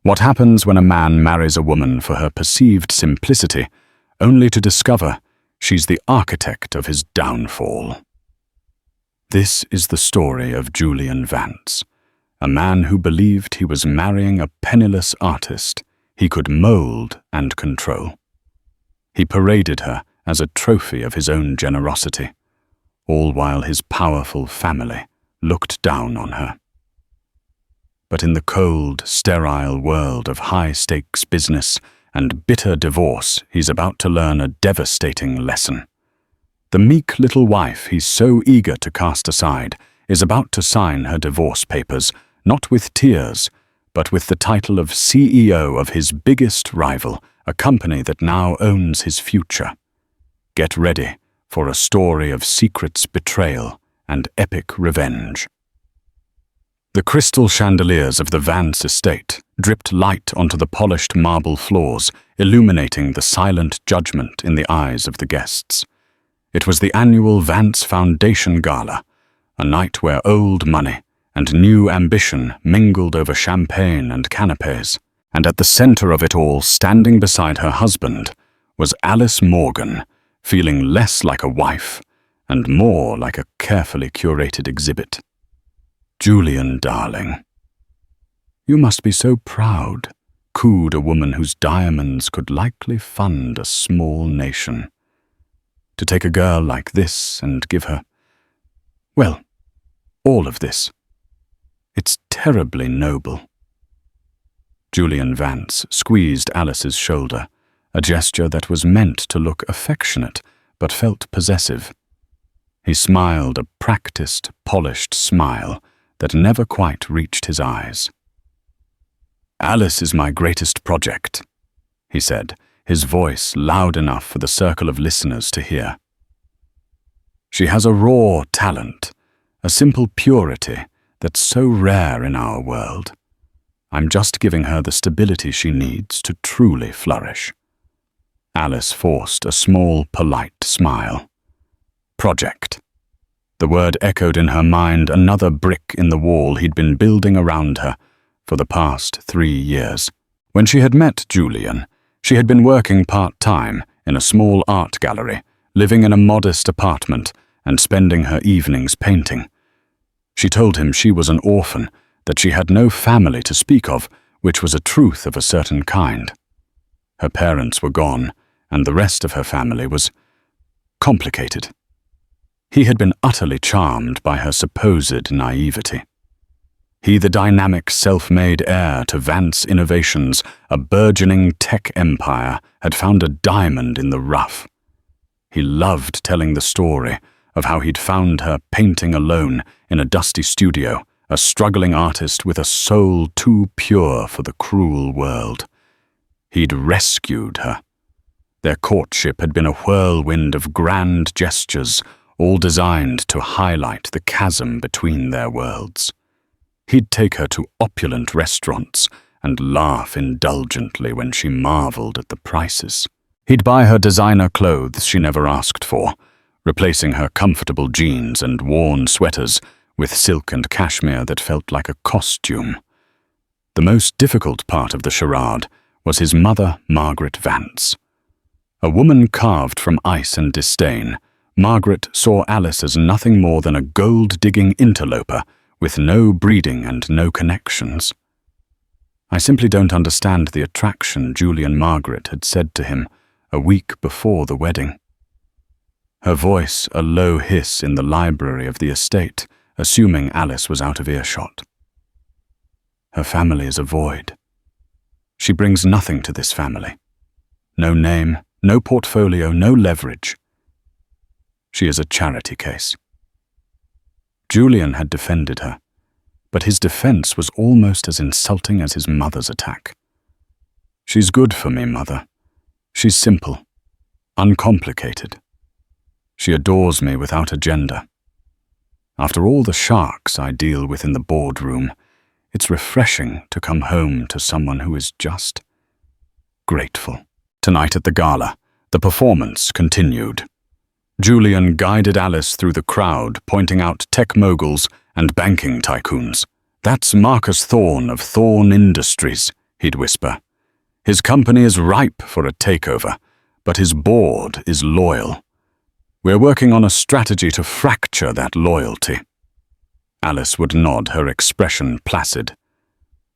What happens when a man marries a woman for her perceived simplicity, only to discover she's the architect of his downfall. This is the story of Julian Vance, a man who believed he was marrying a penniless artist he could mold and control. He paraded her as a trophy of his own generosity, all while his powerful family looked down on her. But in the cold, sterile world of high-stakes business and bitter divorce, he's about to learn a devastating lesson. The meek little wife he's so eager to cast aside is about to sign her divorce papers, not with tears, but with the title of CEO of his biggest rival, a company that now owns his future. Get ready for a story of secrets, betrayal, and epic revenge. The crystal chandeliers of the Vance estate dripped light onto the polished marble floors, illuminating the silent judgment in the eyes of the guests. It was the annual Vance Foundation Gala, a night where old money and new ambition mingled over champagne and canapes, and at the center of it all, standing beside her husband, was Alice Morgan, feeling less like a wife and more like a carefully curated exhibit. "Julian, darling, you must be so proud," cooed a woman whose diamonds could likely fund a small nation. "To take a girl like this and give her, well, all of this. It's terribly noble." Julian Vance squeezed Alice's shoulder, a gesture that was meant to look affectionate but felt possessive. He smiled a practiced, polished smile that never quite reached his eyes. "Alice is my greatest project," he said, his voice loud enough for the circle of listeners to hear. "She has a raw talent, a simple purity that's so rare in our world. I'm just giving her the stability she needs to truly flourish." Alice forced a small, polite smile. Project. The word echoed in her mind, another brick in the wall he'd been building around her for the past 3 years. When she had met Julian, she had been working part-time in a small art gallery, living in a modest apartment and spending her evenings painting. She told him she was an orphan, that she had no family to speak of, which was a truth of a certain kind. Her parents were gone, and the rest of her family was complicated. He had been utterly charmed by her supposed naivety. He, the dynamic, self-made heir to Vance Innovations, a burgeoning tech empire, had found a diamond in the rough. He loved telling the story of how he'd found her painting alone in a dusty studio, a struggling artist with a soul too pure for the cruel world. He'd rescued her. Their courtship had been a whirlwind of grand gestures, all designed to highlight the chasm between their worlds. He'd take her to opulent restaurants and laugh indulgently when she marveled at the prices. He'd buy her designer clothes she never asked for, replacing her comfortable jeans and worn sweaters with silk and cashmere that felt like a costume. The most difficult part of the charade was his mother, Margaret Vance. A woman carved from ice and disdain, Margaret saw Alice as nothing more than a gold-digging interloper with no breeding and no connections. "I simply don't understand the attraction," Julian Margaret had said to him a week before the wedding. Her voice a low hiss in the library of the estate, assuming Alice was out of earshot. "Her family is a void. She brings nothing to this family. No name, no portfolio, no leverage. She is a charity case." Julian had defended her, but his defense was almost as insulting as his mother's attack. "She's good for me, Mother. She's simple, uncomplicated. She adores me without agenda. After all the sharks I deal with in the boardroom, it's refreshing to come home to someone who is just grateful." Tonight at the gala, the performance continued. Julian guided Alice through the crowd, pointing out tech moguls and banking tycoons. "That's Marcus Thorne of Thorne Industries," he'd whisper. His company is ripe for a takeover, but his board is loyal. We're working on a strategy to fracture that loyalty. Alice would nod, her expression placid.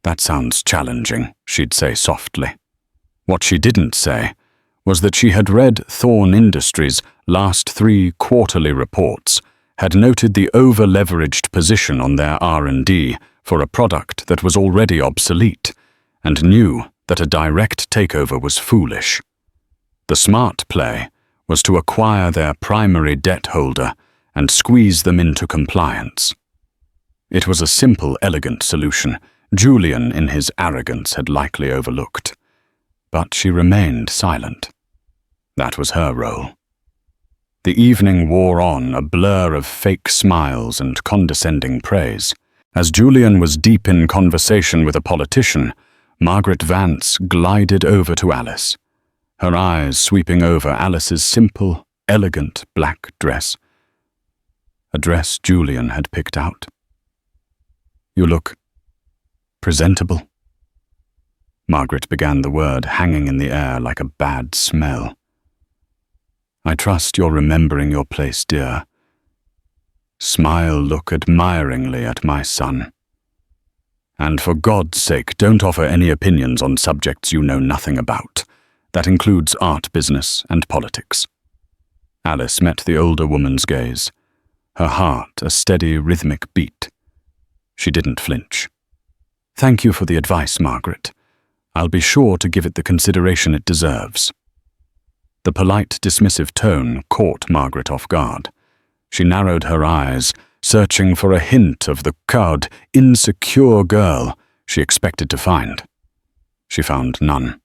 That sounds challenging, she'd say softly. What she didn't say was that she had read Thorn Industries' last 3 quarterly reports, had noted the over-leveraged position on their R&D for a product that was already obsolete, and knew that a direct takeover was foolish. The smart play was to acquire their primary debt holder and squeeze them into compliance. It was a simple, elegant solution Julian, in his arrogance, had likely overlooked. But she remained silent. That was her role. The evening wore on, a blur of fake smiles and condescending praise. As Julian was deep in conversation with a politician, Margaret Vance glided over to Alice, her eyes sweeping over Alice's simple, elegant black dress. A dress Julian had picked out. You look presentable. Margaret began the word, hanging in the air like a bad smell. I trust you're remembering your place, dear. Smile, look admiringly at my son. And for God's sake, don't offer any opinions on subjects you know nothing about. That includes art business and politics. Alice met the older woman's gaze, her heart a steady rhythmic beat. She didn't flinch. Thank you for the advice, Margaret. I'll be sure to give it the consideration it deserves. The polite, dismissive tone caught Margaret off guard. She narrowed her eyes, searching for a hint of the cowed, insecure girl she expected to find. She found none.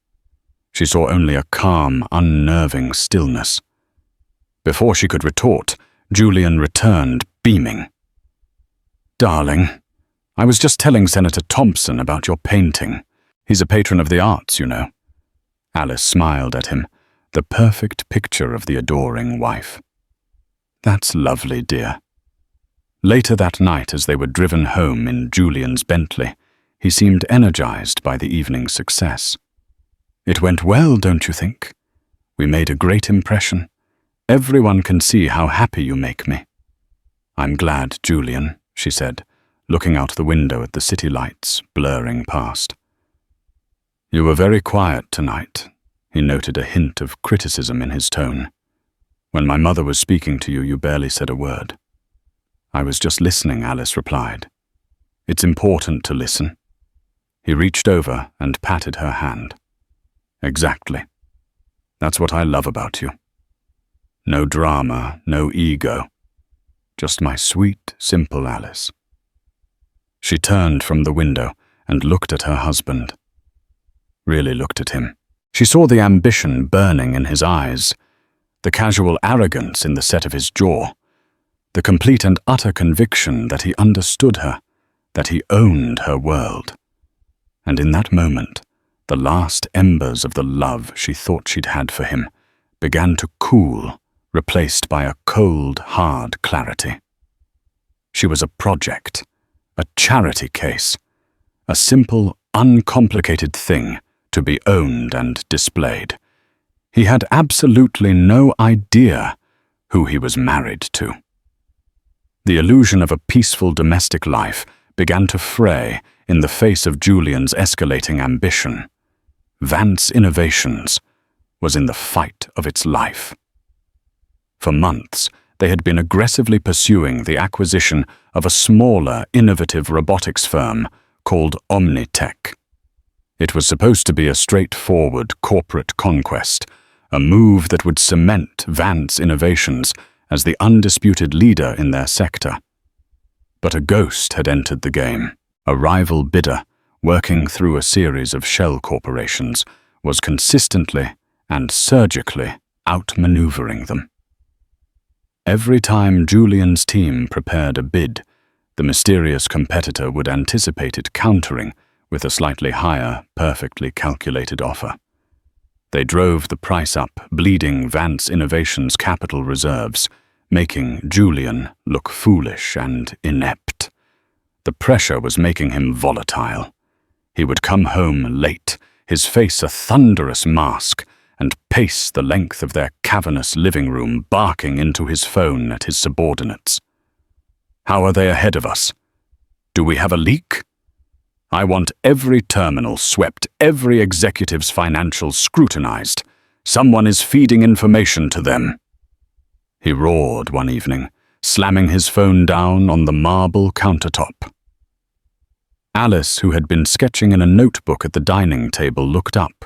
She saw only a calm, unnerving stillness. Before she could retort, Julian returned, beaming. Darling, I was just telling Senator Thompson about your painting. He's a patron of the arts, you know. Alice smiled at him, the perfect picture of the adoring wife. That's lovely, dear. Later that night, as they were driven home in Julian's Bentley, he seemed energized by the evening's success. It went well, don't you think? We made a great impression. Everyone can see how happy you make me. I'm glad, Julian, she said, looking out the window at the city lights blurring past. You were very quiet tonight. He noted a hint of criticism in his tone. When my mother was speaking to you, you barely said a word. I was just listening, Alice replied. It's important to listen. He reached over and patted her hand. Exactly. That's what I love about you. No drama, no ego. Just my sweet, simple Alice. She turned from the window and looked at her husband. Really looked at him. She saw the ambition burning in his eyes, the casual arrogance in the set of his jaw, the complete and utter conviction that he understood her, that he owned her world. And in that moment, the last embers of the love she thought she'd had for him began to cool, replaced by a cold, hard clarity. She was a project, a charity case, a simple, uncomplicated thing to be owned and displayed. He had absolutely no idea who he was married to. The illusion of a peaceful domestic life began to fray in the face of Julian's escalating ambition. Vance Innovations was in the fight of its life. For months, they had been aggressively pursuing the acquisition of a smaller, innovative robotics firm called Omnitech. It was supposed to be a straightforward corporate conquest, a move that would cement Vance Innovations as the undisputed leader in their sector. But a ghost had entered the game. A rival bidder, working through a series of shell corporations, was consistently and surgically outmaneuvering them. Every time Julian's team prepared a bid, the mysterious competitor would anticipate it countering with a slightly higher, perfectly calculated offer. They drove the price up, bleeding Vance Innovations' capital reserves, making Julian look foolish and inept. The pressure was making him volatile. He would come home late, his face a thunderous mask, and pace the length of their cavernous living room, barking into his phone at his subordinates. "How are they ahead of us? Do we have a leak? I want every terminal swept, every executive's financials scrutinized. Someone is feeding information to them." He roared one evening, slamming his phone down on the marble countertop. Alice, who had been sketching in a notebook at the dining table, looked up.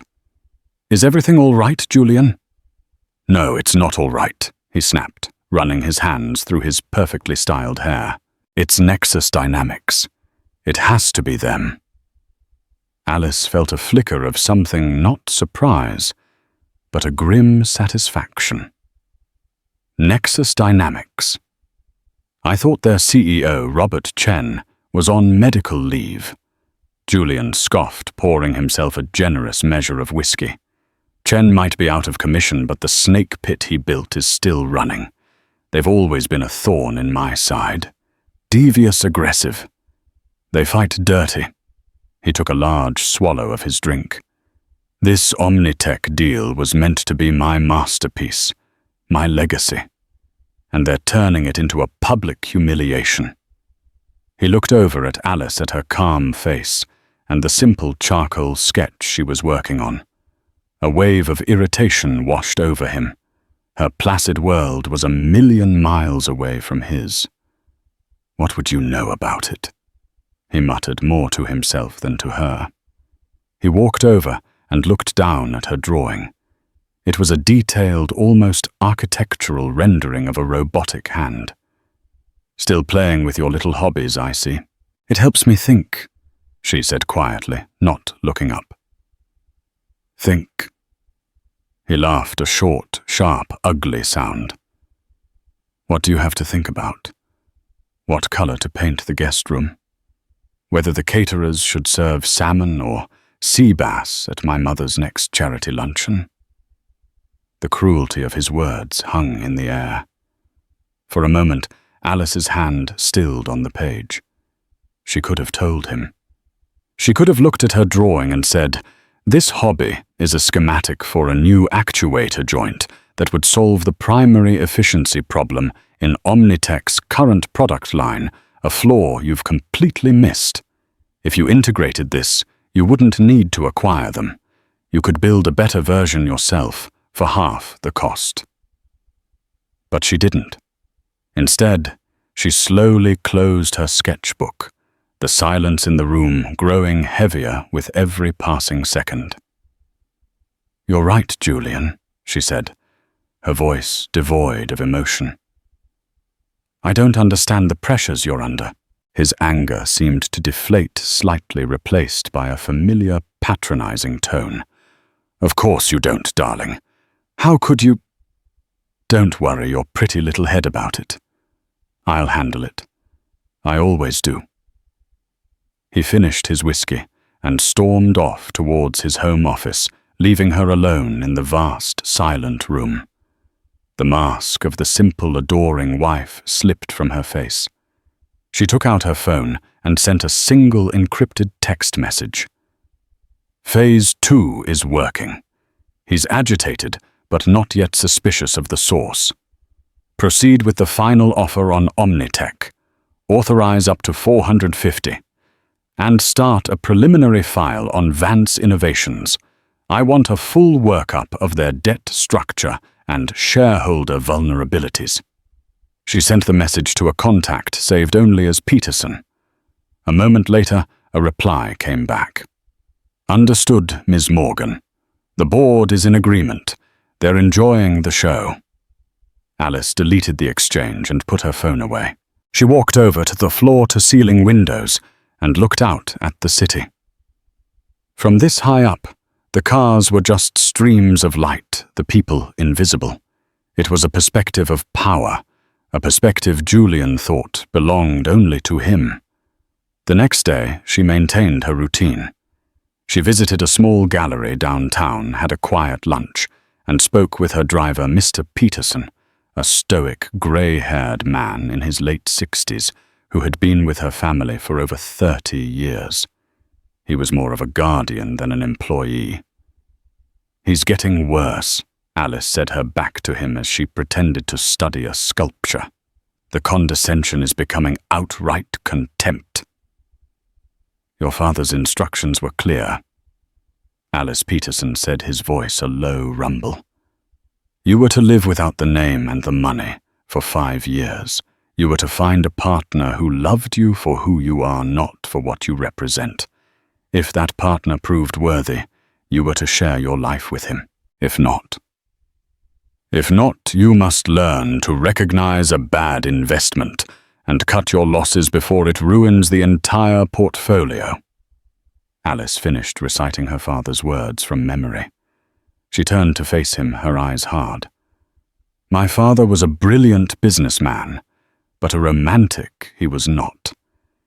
"Is everything all right, Julian?" "No, it's not all right," he snapped, running his hands through his perfectly styled hair. "It's Nexus Dynamics. It has to be them." Alice felt a flicker of something not surprise, but a grim satisfaction. Nexus Dynamics. I thought their CEO, Robert Chen, was on medical leave. Julian scoffed, pouring himself a generous measure of whiskey. Chen might be out of commission, but the snake pit he built is still running. They've always been a thorn in my side. Devious aggressive. They fight dirty. He took a large swallow of his drink. This Omnitech deal was meant to be my masterpiece, my legacy, and they're turning it into a public humiliation. He looked over at Alice at her calm face and the simple charcoal sketch she was working on. A wave of irritation washed over him. Her placid world was 1,000,000 miles away from his. "What would you know about it?" he muttered, more to himself than to her. He walked over and looked down at her drawing. It was a detailed, almost architectural rendering of a robotic hand. "Still playing with your little hobbies, I see. It helps me think," she said quietly, not looking up. "Think." He laughed, a short, sharp, ugly sound. "What do you have to think about? What color to paint the guest room? Whether the caterers should serve salmon or sea bass at my mother's next charity luncheon?" The cruelty of his words hung in the air. For a moment, Alice's hand stilled on the page. She could have told him. She could have looked at her drawing and said, "This hobby is a schematic for a new actuator joint that would solve the primary efficiency problem in Omnitech's current product line, a flaw you've completely missed. If you integrated this, you wouldn't need to acquire them. You could build a better version yourself for half the cost." But she didn't. Instead, she slowly closed her sketchbook, the silence in the room growing heavier with every passing second. "You're right, Julian," she said, her voice devoid of emotion. "I don't understand the pressures you're under." His anger seemed to deflate, slightly replaced by a familiar, patronizing tone. "Of course you don't, darling. How could you—" "Don't worry your pretty little head about it. I'll handle it. I always do." He finished his whiskey and stormed off towards his home office, leaving her alone in the vast, silent room. The mask of the simple, adoring wife slipped from her face. She took out her phone and sent a single encrypted text message. "Phase 2 is working. He's agitated, but not yet suspicious of the source. Proceed with the final offer on Omnitech. Authorize up to 450. And start a preliminary file on Vance Innovations. I want a full workup of their debt structure and shareholder vulnerabilities." She sent the message to a contact saved only as Peterson. A moment later, a reply came back. "Understood, Ms. Morgan. The board is in agreement. They're enjoying the show." Alice deleted the exchange and put her phone away. She walked over to the floor-to-ceiling windows and looked out at the city. From this high up, the cars were just streams of light, the people invisible. It was a perspective of power, a perspective Julian thought belonged only to him. The next day, she maintained her routine. She visited a small gallery downtown, had a quiet lunch, and spoke with her driver, Mr. Peterson, a stoic, grey-haired man in his late 60s who had been with her family for over 30 years. He was more of a guardian than an employee. "He's getting worse," Alice said her back to him as she pretended to study a sculpture. "The condescension is becoming outright contempt." "Your father's instructions were clear," Alice Peterson said, his voice a low rumble. "You were to live without the name and the money for 5 years. You were to find a partner who loved you for who you are, not for what you represent. If that partner proved worthy, you were to share your life with him. If not, you must learn to recognize a bad investment and cut your losses before it ruins the entire portfolio." Alice finished reciting her father's words from memory. She turned to face him, her eyes hard. "My father was a brilliant businessman, but a romantic he was not.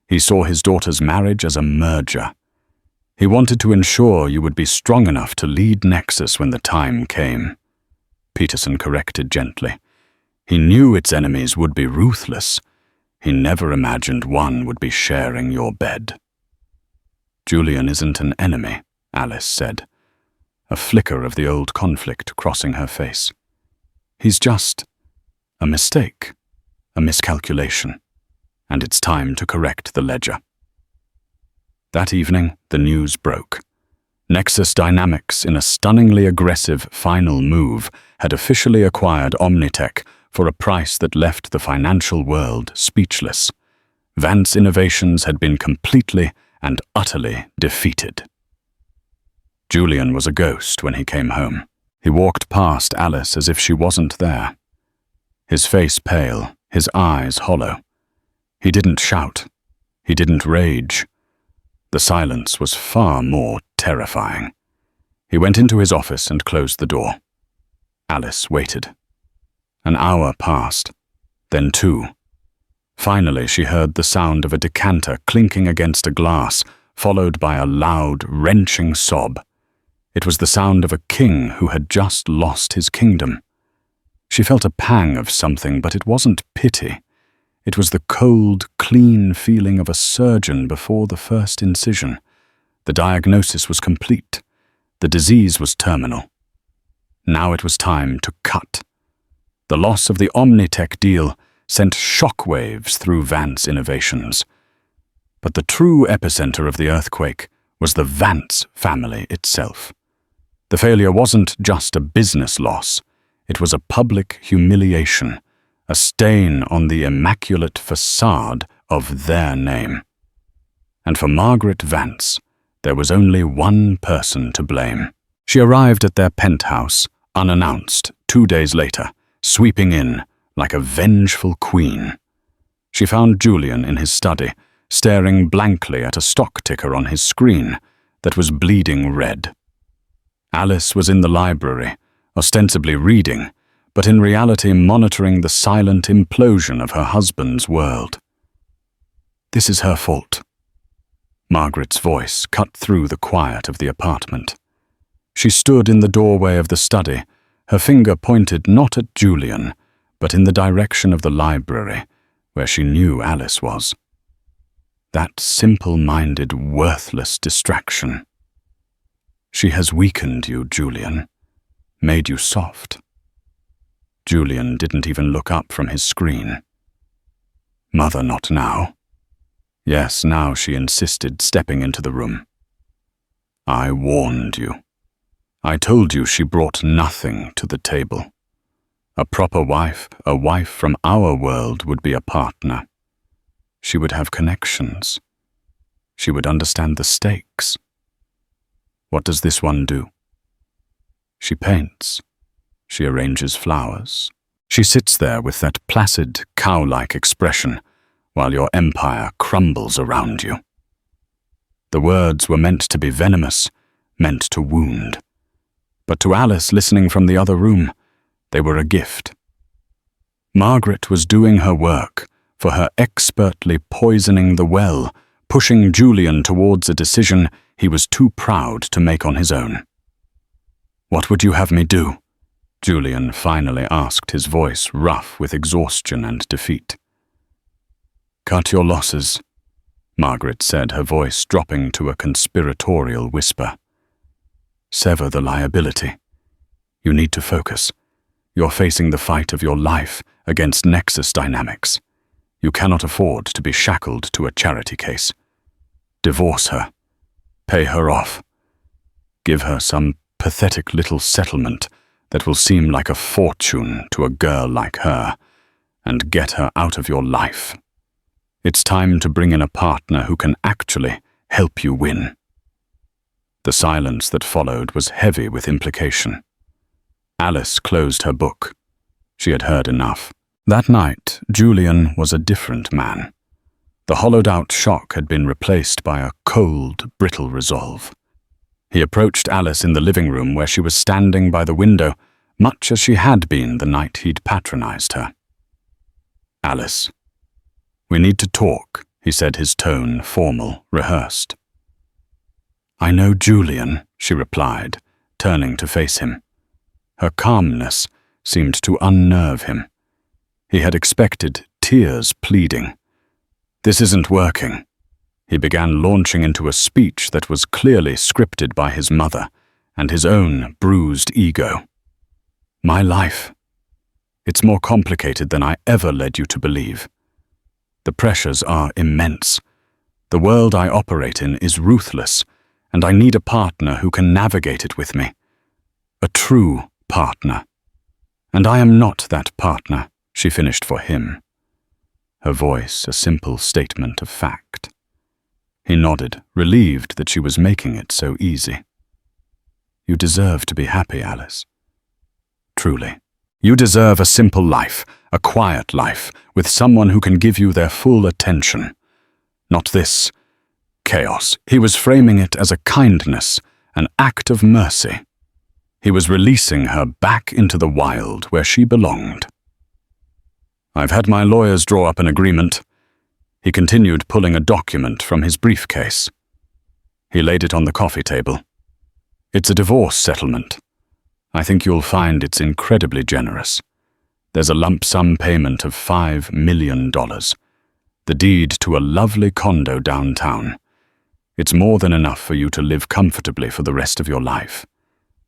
He saw his daughter's marriage as a merger. He wanted to ensure you would be strong enough to lead Nexus when the time came." Peterson corrected gently. "He knew its enemies would be ruthless. He never imagined one would be sharing your bed." "Julian isn't an enemy," Alice said, a flicker of the old conflict crossing her face. "He's just a mistake, a miscalculation, and it's time to correct the ledger." That evening, the news broke. Nexus Dynamics, in a stunningly aggressive final move, had officially acquired Omnitech for a price that left the financial world speechless. Vance Innovations had been completely and utterly defeated. Julian was a ghost when he came home. He walked past Alice as if she wasn't there. His face pale, his eyes hollow. He didn't shout. He didn't rage. The silence was far more terrifying. He went into his office and closed the door. Alice waited. An hour passed, then 2. Finally, she heard the sound of a decanter clinking against a glass, followed by a loud, wrenching sob. It was the sound of a king who had just lost his kingdom. She felt a pang of something, but it wasn't pity. It was the cold, clean feeling of a surgeon before the first incision. The diagnosis was complete. The disease was terminal. Now it was time to cut. The loss of the Omnitech deal sent shockwaves through Vance Innovations. But the true epicenter of the earthquake was the Vance family itself. The failure wasn't just a business loss. It was a public humiliation, a stain on the immaculate facade of their name. And for Margaret Vance, there was only one person to blame. She arrived at their penthouse, unannounced, 2 days later, sweeping in like a vengeful queen. She found Julian in his study, staring blankly at a stock ticker on his screen that was bleeding red. Alice was in the library, ostensibly reading, but in reality monitoring the silent implosion of her husband's world. "This is her fault." Margaret's voice cut through the quiet of the apartment. She stood in the doorway of the study, her finger pointed not at Julian, but in the direction of the library, where she knew Alice was. That simple-minded, worthless distraction. "She has weakened you, Julian, made you soft." Julian didn't even look up from his screen. "Mother, not now." Yes, now, she insisted, stepping into the room. "I warned you. I told you she brought nothing to the table. A proper wife, a wife from our world, would be a partner. She would have connections. She would understand the stakes. What does this one do? She paints. She arranges flowers. She sits there with that placid, cow-like expression, while your empire crumbles around you." The words were meant to be venomous, meant to wound. But to Alice, listening from the other room, they were a gift. Margaret was doing her work, for her expertly poisoning the well, pushing Julian towards a decision he was too proud to make on his own. "What would you have me do?" Julian finally asked, his voice rough with exhaustion and defeat. "Cut your losses. Margaret said, her voice dropping to a conspiratorial whisper. Sever the liability. You need to focus. You're facing the fight of your life against Nexus Dynamics. You cannot afford to be shackled to a charity case. Divorce her. Pay her off. Give her some pathetic little settlement that will seem like a fortune to a girl like her, and get her out of your life. It's time to bring in a partner who can actually help you win. The silence that followed was heavy with implication. Alice closed her book. She had heard enough. That night, Julian was a different man. The hollowed-out shock had been replaced by a cold, brittle resolve. He approached Alice in the living room where she was standing by the window, much as she had been the night he'd patronized her. Alice. We need to talk, he said, his tone formal, rehearsed. I know Julian, she replied, turning to face him. Her calmness seemed to unnerve him. He had expected tears pleading. This isn't working. He began launching into a speech that was clearly scripted by his mother and his own bruised ego. My life. It's more complicated than I ever led you to believe. The pressures are immense. The world I operate in is ruthless, and I need a partner who can navigate it with me. A true partner. And I am not that partner, she finished for him. Her voice a simple statement of fact. He nodded, relieved that she was making it so easy. You deserve to be happy, Alice. Truly. You deserve a simple life, a quiet life, with someone who can give you their full attention. Not this chaos. He was framing it as a kindness, an act of mercy. He was releasing her back into the wild where she belonged. I've had my lawyers draw up an agreement. He continued, pulling a document from his briefcase. He laid it on the coffee table. It's a divorce settlement. I think you'll find it's incredibly generous. There's a lump sum payment of $5 million. The deed to a lovely condo downtown. It's more than enough for you to live comfortably for the rest of your life.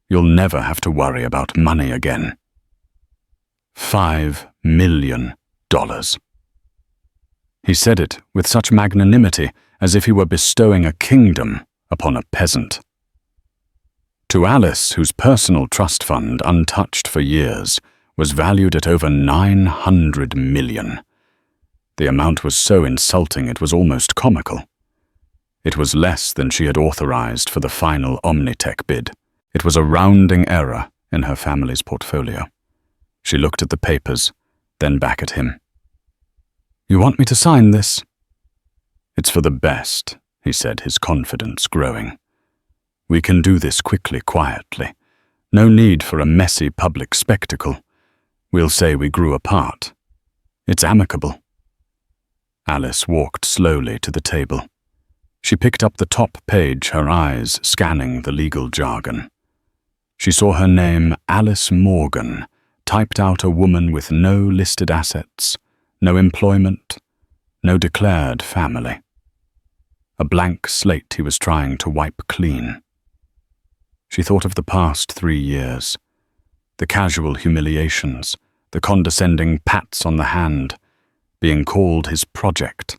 You'll never have to worry about money again. $5 million. He said it with such magnanimity as if he were bestowing a kingdom upon a peasant. To Alice, whose personal trust fund, untouched for years, was valued at over $900 million. The amount was so insulting it was almost comical. It was less than she had authorized for the final Omnitech bid. It was a rounding error in her family's portfolio. She looked at the papers, then back at him. You want me to sign this? It's for the best, he said, his confidence growing. We can do this quickly, quietly. No need for a messy public spectacle. We'll say we grew apart. It's amicable. Alice walked slowly to the table. She picked up the top page, her eyes scanning the legal jargon. She saw her name, Alice Morgan, typed out, a woman with no listed assets, no employment, no declared family. A blank slate he was trying to wipe clean. She thought of the past 3 years, the casual humiliations, the condescending pats on the hand, being called his project.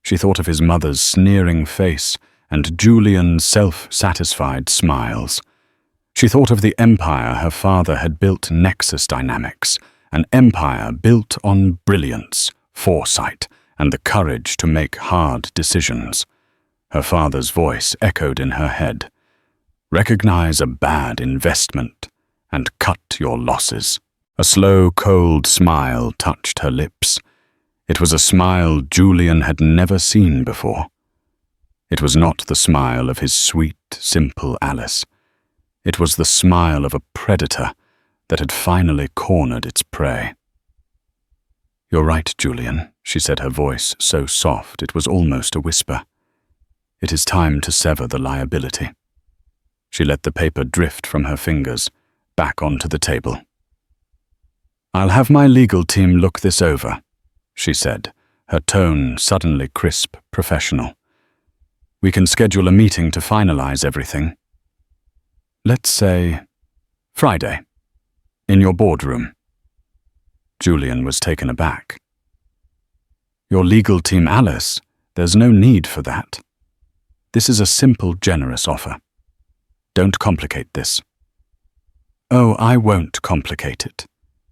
She thought of his mother's sneering face and Julian's self-satisfied smiles. She thought of the empire her father had built, Nexus Dynamics, an empire built on brilliance, foresight, and the courage to make hard decisions. Her father's voice echoed in her head. Recognize a bad investment and cut your losses. A slow, cold smile touched her lips. It was a smile Julian had never seen before. It was not the smile of his sweet, simple Alice. It was the smile of a predator that had finally cornered its prey. You're right, Julian, she said, her voice so soft it was almost a whisper. It is time to sever the liability. She let the paper drift from her fingers, back onto the table. I'll have my legal team look this over, she said, her tone suddenly crisp, professional. "We can schedule a meeting to finalize everything. Let's say Friday, in your boardroom." Julian was taken aback. "Your legal team, Alice, there's no need for that. This is a simple, generous offer. Don't complicate this." "Oh, I won't complicate it,"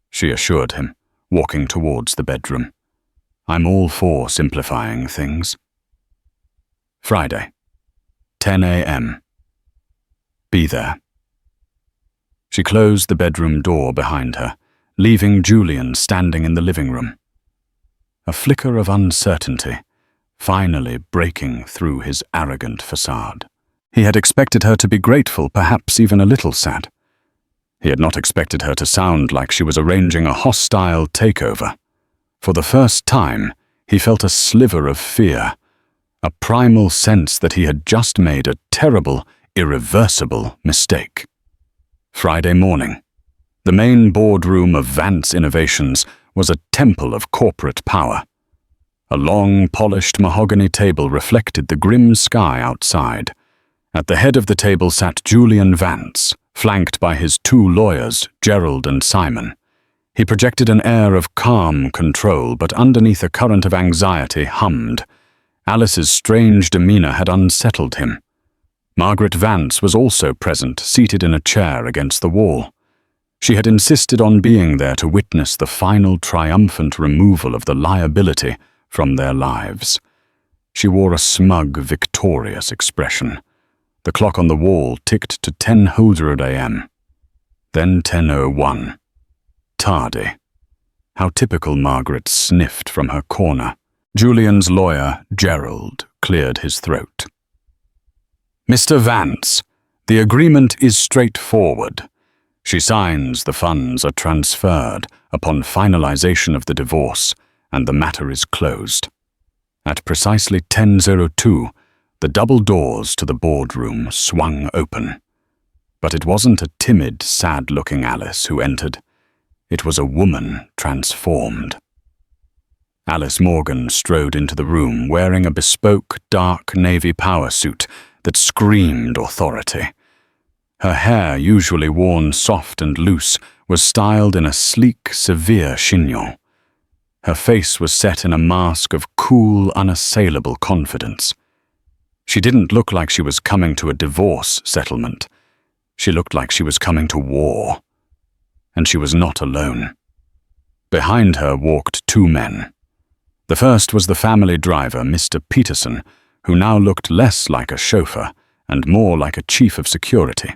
she assured him, walking towards the bedroom. "I'm all for simplifying things." Friday, 10 a.m. Be there. She closed the bedroom door behind her, leaving Julian standing in the living room. A flicker of uncertainty, finally breaking through his arrogant facade. He had expected her to be grateful, perhaps even a little sad. He had not expected her to sound like she was arranging a hostile takeover. For the first time, he felt a sliver of fear, a primal sense that he had just made a terrible, irreversible mistake. Friday morning. The main boardroom of Vance Innovations was a temple of corporate power. A long, polished mahogany table reflected the grim sky outside. At the head of the table sat Julian Vance, flanked by his two lawyers, Gerald and Simon. He projected an air of calm control, but underneath a current of anxiety hummed. Alice's strange demeanor had unsettled him. Margaret Vance was also present, seated in a chair against the wall. She had insisted on being there to witness the final triumphant removal of the liability from their lives. She wore a smug, victorious expression. The clock on the wall ticked to 10:00 a.m. Then 10:01. Tardy. How typical. Margaret sniffed from her corner. Julian's lawyer, Gerald, cleared his throat. "Mr. Vance, the agreement is straightforward. She signs, the funds are transferred upon finalization of the divorce, and the matter is closed." At precisely 10:02, the double doors to the boardroom swung open. But it wasn't a timid, sad-looking Alice who entered. It was a woman transformed. Alice Morgan strode into the room wearing a bespoke, dark navy power suit that screamed authority. Her hair, usually worn soft and loose, was styled in a sleek, severe chignon. Her face was set in a mask of cool, unassailable confidence. She didn't look like she was coming to a divorce settlement. She looked like she was coming to war. And she was not alone. Behind her walked two men. The first was the family driver, Mr. Peterson, who now looked less like a chauffeur and more like a chief of security.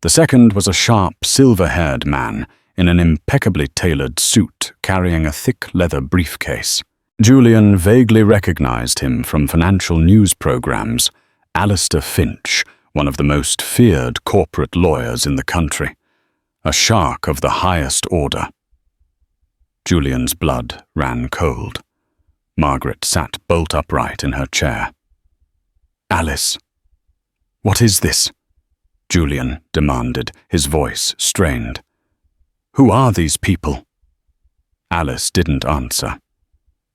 The second was a sharp, silver-haired man in an impeccably tailored suit carrying a thick leather briefcase. Julian vaguely recognized him from financial news programs. Alistair Finch, one of the most feared corporate lawyers in the country. A shark of the highest order. Julian's blood ran cold. Margaret sat bolt upright in her chair. "Alice, what is this?" Julian demanded, his voice strained. "Who are these people?" Alice didn't answer.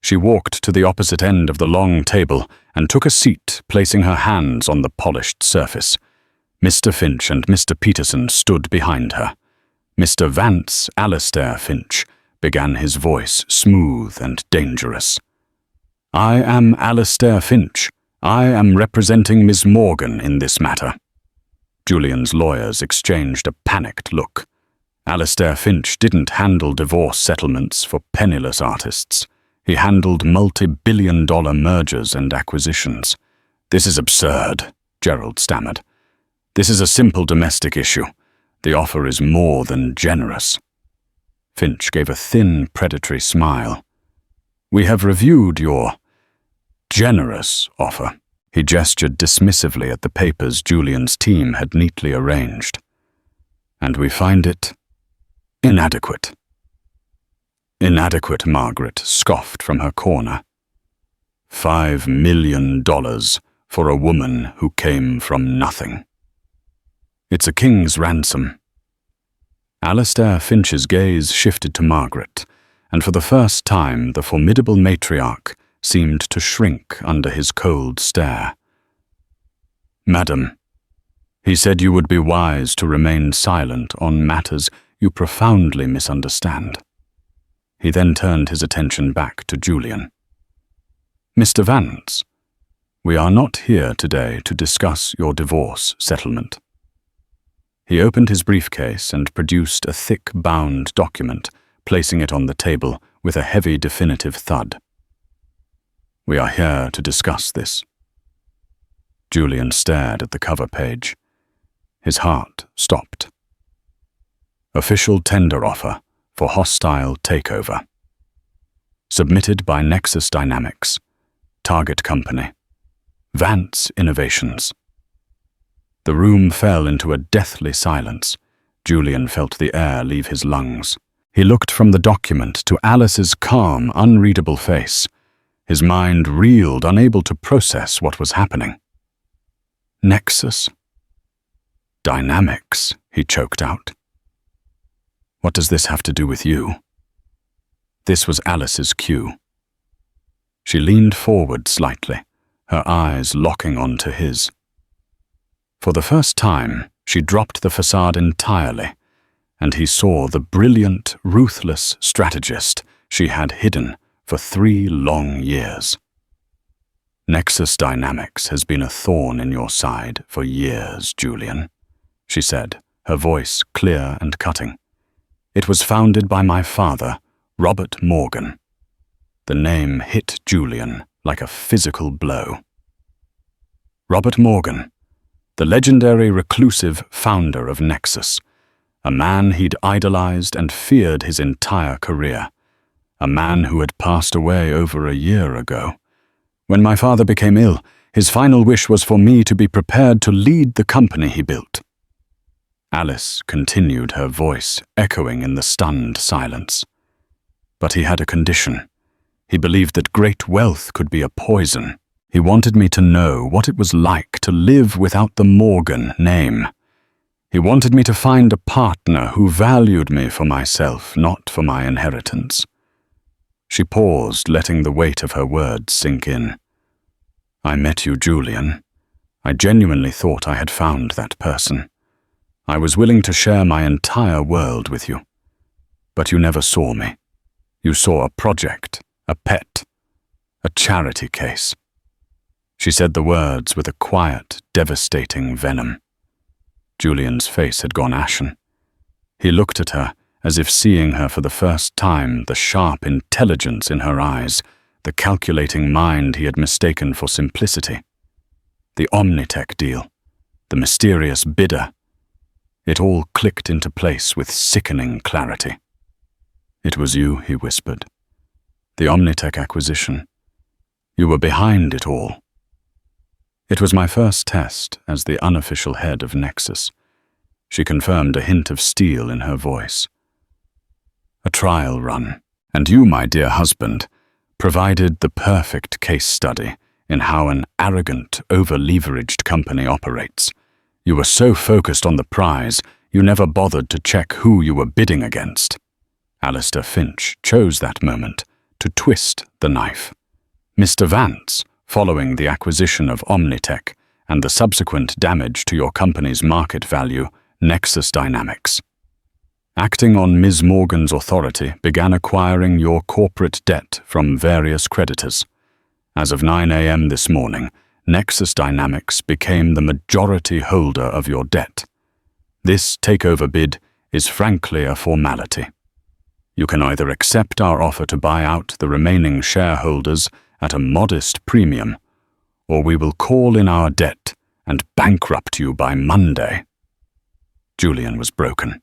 She walked to the opposite end of the long table and took a seat, placing her hands on the polished surface. Mr. Finch and Mr. Peterson stood behind her. Mr. Vance, Alistair Finch, began his voice smooth and dangerous. "I am Alistair Finch. I am representing Miss Morgan in this matter." Julian's lawyers exchanged a panicked look. Alistair Finch didn't handle divorce settlements for penniless artists. He handled multi-billion-dollar mergers and acquisitions. "This is absurd," Gerald stammered. "This is a simple domestic issue. The offer is more than generous." Finch gave a thin, predatory smile. "We have reviewed your generous offer." He gestured dismissively at the papers Julian's team had neatly arranged. "And we find it inadequate." "Inadequate," Margaret scoffed from her corner. $5 million for a woman who came from nothing. It's a king's ransom. Alistair Finch's gaze shifted to Margaret, and for the first time the formidable matriarch seemed to shrink under his cold stare. "Madam, he said you would be wise to remain silent on matters you profoundly misunderstand." He then turned his attention back to Julian. "Mr. Vance, we are not here today to discuss your divorce settlement." He opened his briefcase and produced a thick bound document, placing it on the table with a heavy definitive thud. "We are here to discuss this." Julian stared at the cover page. His heart stopped. Official tender offer for hostile takeover. Submitted by Nexus Dynamics, target company, Vance Innovations. The room fell into a deathly silence. Julian felt the air leave his lungs. He looked from the document to Alice's calm, unreadable face. His mind reeled, unable to process what was happening. "Nexus Dynamics," he choked out. "What does this have to do with you?" This was Alice's cue. She leaned forward slightly, her eyes locking onto his. For the first time, she dropped the facade entirely, and he saw the brilliant, ruthless strategist she had hidden for 3 long years. "Nexus Dynamics has been a thorn in your side for years, Julian," she said, her voice clear and cutting. "It was founded by my father, Robert Morgan." The name hit Julian like a physical blow. Robert Morgan, the legendary reclusive founder of Nexus, a man he'd idolized and feared his entire career, a man who had passed away over a year ago. When my father became ill, his final wish was for me to be prepared to lead the company he built. Alice continued, her voice echoing in the stunned silence. But he had a condition. He believed that great wealth could be a poison. He wanted me to know what it was like to live without the Morgan name. He wanted me to find a partner who valued me for myself, not for my inheritance. She paused, letting the weight of her words sink in. "I met you, Julian. I genuinely thought I had found that person. I was willing to share my entire world with you. But you never saw me. You saw a project, a pet, a charity case." She said the words with a quiet, devastating venom. Julian's face had gone ashen. He looked at her, as if seeing her for the first time, the sharp intelligence in her eyes, the calculating mind he had mistaken for simplicity. The Omnitech deal, the mysterious bidder. It all clicked into place with sickening clarity. "It was you," he whispered. "The Omnitech acquisition. You were behind it all." It was my first test as the unofficial head of Nexus. She confirmed, a hint of steel in her voice. "A trial run, and you, my dear husband, provided the perfect case study in how an arrogant, over-leveraged company operates. You were so focused on the prize, you never bothered to check who you were bidding against." Alistair Finch chose that moment to twist the knife. "Mr. Vance, following the acquisition of Omnitech and the subsequent damage to your company's market value, Nexus Dynamics, acting on Ms. Morgan's authority, began acquiring your corporate debt from various creditors. As of 9 a.m. this morning, Nexus Dynamics became the majority holder of your debt. This takeover bid is frankly a formality. You can either accept our offer to buy out the remaining shareholders at a modest premium, or we will call in our debt and bankrupt you by Monday." Julian was broken.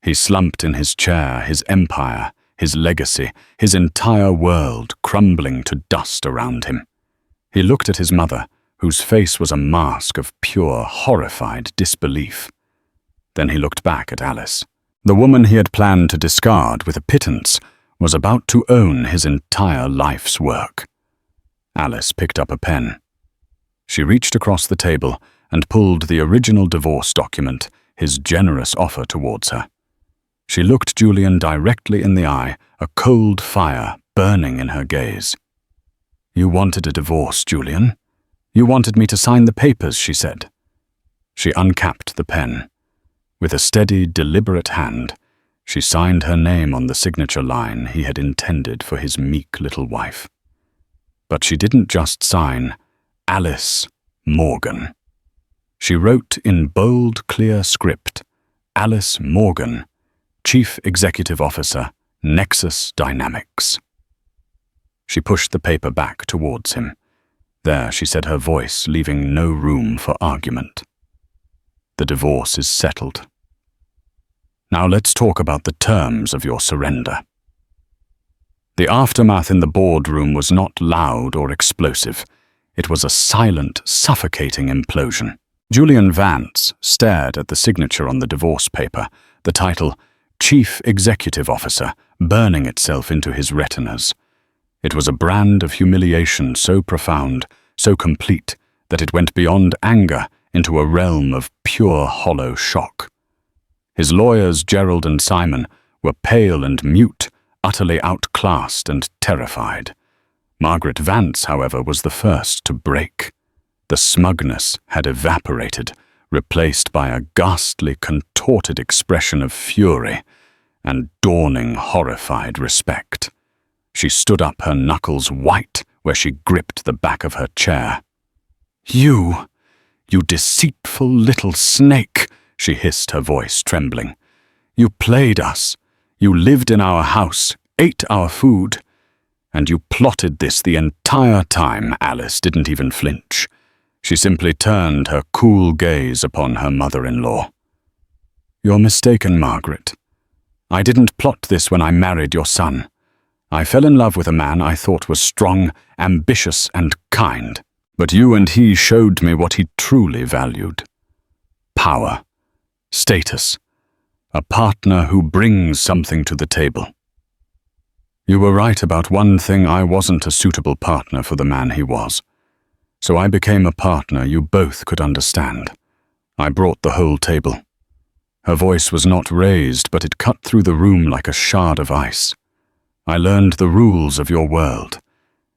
He slumped in his chair, his empire, his legacy, his entire world crumbling to dust around him. He looked at his mother, whose face was a mask of pure, horrified disbelief. Then he looked back at Alice. The woman he had planned to discard with a pittance was about to own his entire life's work. Alice picked up a pen. She reached across the table and pulled the original divorce document, his generous offer, towards her. She looked Julian directly in the eye, a cold fire burning in her gaze. "You wanted a divorce, Julian. You wanted me to sign the papers," she said. She uncapped the pen. With a steady, deliberate hand, she signed her name on the signature line he had intended for his meek little wife. But she didn't just sign Alice Morgan. She wrote in bold, clear script, Alice Morgan, Chief Executive Officer, Nexus Dynamics. She pushed the paper back towards him. There, she said, her voice leaving no room for argument. "The divorce is settled. Now let's talk about the terms of your surrender." The aftermath in the boardroom was not loud or explosive. It was a silent, suffocating implosion. Julian Vance stared at the signature on the divorce paper, the title, Chief Executive Officer, burning itself into his retinas. It was a brand of humiliation so profound, so complete, that it went beyond anger into a realm of pure hollow shock. His lawyers, Gerald and Simon, were pale and mute, utterly outclassed and terrified. Margaret Vance, however, was the first to break. The smugness had evaporated, replaced by a ghastly, contorted expression of fury and dawning, horrified respect. She stood up, her knuckles white where she gripped the back of her chair. You deceitful little snake," she hissed, her voice trembling. "You played us. You lived in our house, ate our food. And you plotted this the entire time." Alice didn't even flinch. She simply turned her cool gaze upon her mother-in-law. "You're mistaken, Margaret. I didn't plot this when I married your son. I fell in love with a man I thought was strong, ambitious, and kind. But you and he showed me what he truly valued. Power, status, a partner who brings something to the table. You were right about one thing: I wasn't a suitable partner for the man he was. So I became a partner you both could understand. I brought the whole table." Her voice was not raised, but it cut through the room like a shard of ice. "I learned the rules of your world.